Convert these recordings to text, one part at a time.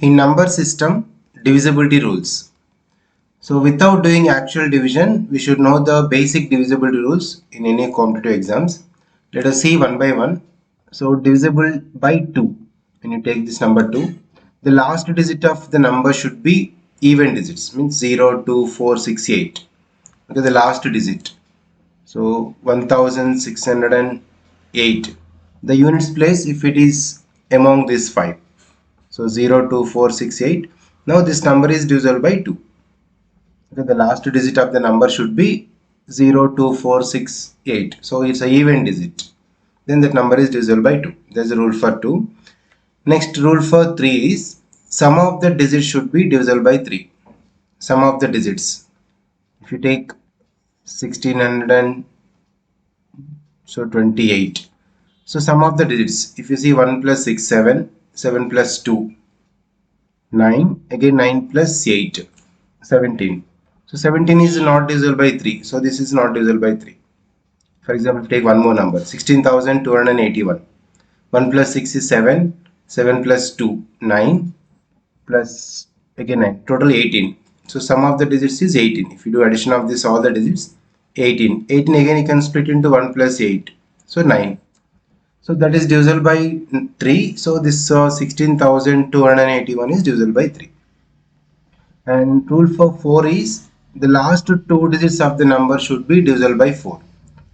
In number system, divisibility rules. So without doing actual division, we should know the basic divisibility rules in any competitive exams. Let us see one by one. So divisible by 2. When you take this number 2, the last digit of the number should be even digits, means 0, 2, 4, 6, 8. Okay, the last digit. So 1608. The units place if it is among these 5. So 0, 2, 4, 6, 8. Now this number is divisible by 2. Okay, the last digit of the number should be 0, 2, 4, 6, 8. So it's a even digit. Then that number is divisible by 2. There's a rule for 2. Next rule for 3 is sum of the digits should be divisible by 3. Sum of the digits. If you take 1600 and so 28. So sum of the digits. If you see 1 plus 6, 7. 7 plus 2, 9. Again 9 plus 8, 17. So 17 is not divisible by 3. So this is not divisible by 3. For example, take one more number, 16,281. 1 plus 6 is 7. 7 plus 2, 9. Plus again 9. Total 18. So sum of the digits is 18. If you do addition of this all the digits, 18. 18 again you can split into 1 plus 8. So 9. So that is divisible by 3. So this 16,281 is divisible by 3. And rule for 4 is the last two digits of the number should be divisible by 4.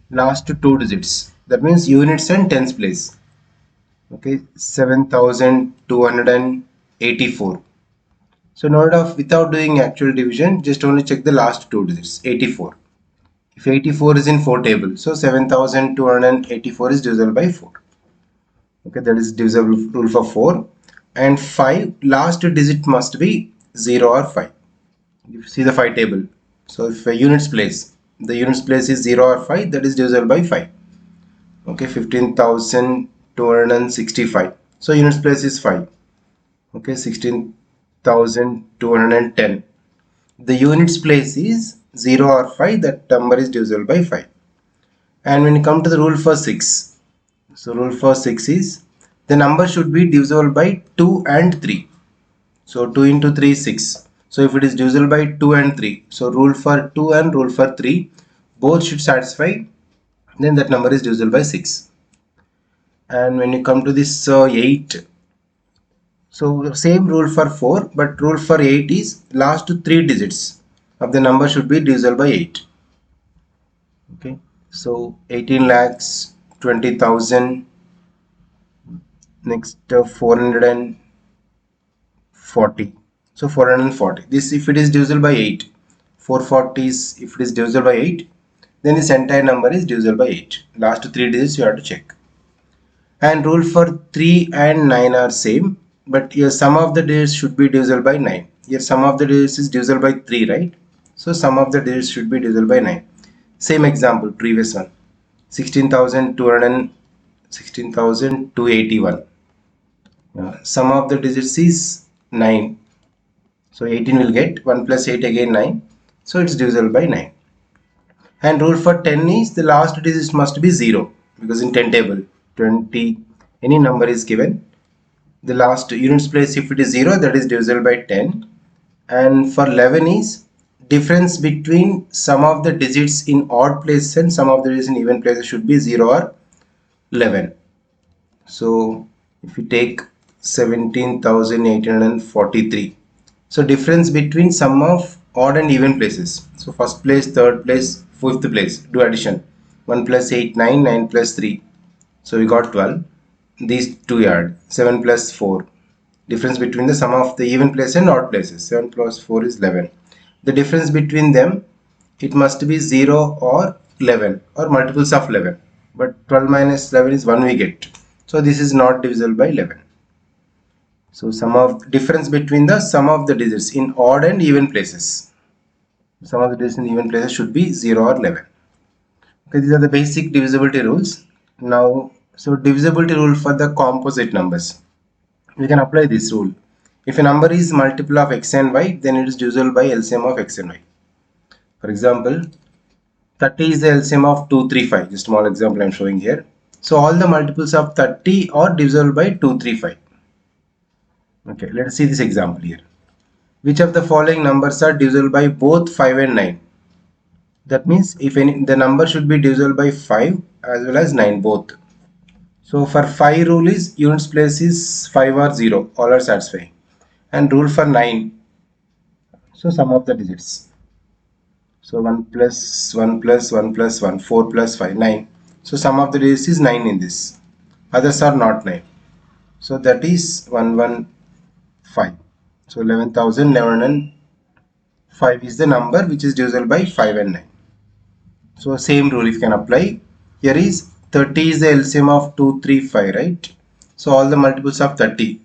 Last two digits. That means units and tens place. Okay, 7,284. So in order of without doing actual division, just only check the last two digits, 84. If 84 is in 4 table, so 7,284 is divisible by 4. Okay, that is divisible rule for 4. And 5, last digit must be 0 or 5. You see the 5 table. So if a units place, the units place is 0 or 5, that is divisible by 5. Okay, 15,265. So units place is 5. Okay, 16,210. The units place is 0 or 5, that number is divisible by 5. And when you come to the rule for 6, so rule for 6 is the number should be divisible by 2 and 3. So 2 into 3 is 6. So if it is divisible by 2 and 3, so rule for 2 and rule for 3 both should satisfy, then that number is divisible by 6. And when you come to this 8, so same rule for 4, but rule for 8 is last 3 digits of the number should be divisible by 8. Okay, so 18 lakhs 20,000. Next 440. So 440. This if it is divisible by 8. 440 is if it is divisible by 8, then this entire number is divisible by 8. Last 3 digits you have to check. And rule for 3 and 9 are same, but here sum of the digits should be divisible by 9. Here sum of the digits is divisible by 3, right? So sum of the digits should be divisible by 9. Same example, previous one. 16,281. Sum of the digits is 9. So 18 will get 1 plus 8 again 9. So it's divisible by 9. And rule for 10 is the last digit must be 0, because in 10 table 20 any number is given. The last units place if it is 0, that is divisible by 10. And for 11 is difference between sum of the digits in odd places and sum of the digits in even places should be 0 or 11. So if you take 17,843, so difference between sum of odd and even places. So first place, third place, fifth place, do addition. 1 plus 8, 9, 9 plus 3. So we got 12. These two add 7 plus 4. Difference between the sum of the even place and odd places. 7 plus 4 is 11. The difference between them, it must be 0 or 11 or multiples of 11. But 12 minus 11 is 1 we get. So this is not divisible by 11. So sum of difference between the sum of the digits in odd and even places. Sum of the digits in even places should be 0 or 11. Okay, these are the basic divisibility rules. Now, so divisibility rule for the composite numbers. We can apply this rule. If a number is multiple of x and y, then it is divisible by LCM of x and y. For example, 30 is the LCM of 2, 3, 5. Just small example I am showing here. So all the multiples of 30 are divisible by 2, 3, 5. Okay, let's see this example here. Which of the following numbers are divisible by both 5 and 9? That means if any, the number should be divisible by 5 as well as 9 both. So for 5 rule is units place is 5 or 0, all are satisfying. And rule for 9, so sum of the digits. So 1 plus 1 plus 1 plus 1, 4 plus 5, 9. So sum of the digits is 9 in this. Others are not 9. So that is 115. So 11,105 is the number which is divisible by 5 and 9. So same rule if you can apply. Here is 30 is the LCM of 2, 3, 5, right? So all the multiples of 30.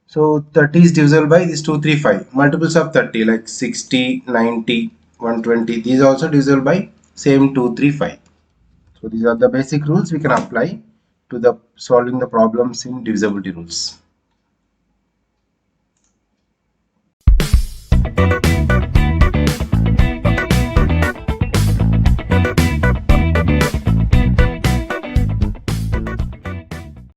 So 30 is divisible by this 2, 3, 5. Multiples of 30 like 60, 90, 120. These are also divisible by same 2, 3, 5. So these are the basic rules we can apply to the solving the problems in divisibility rules.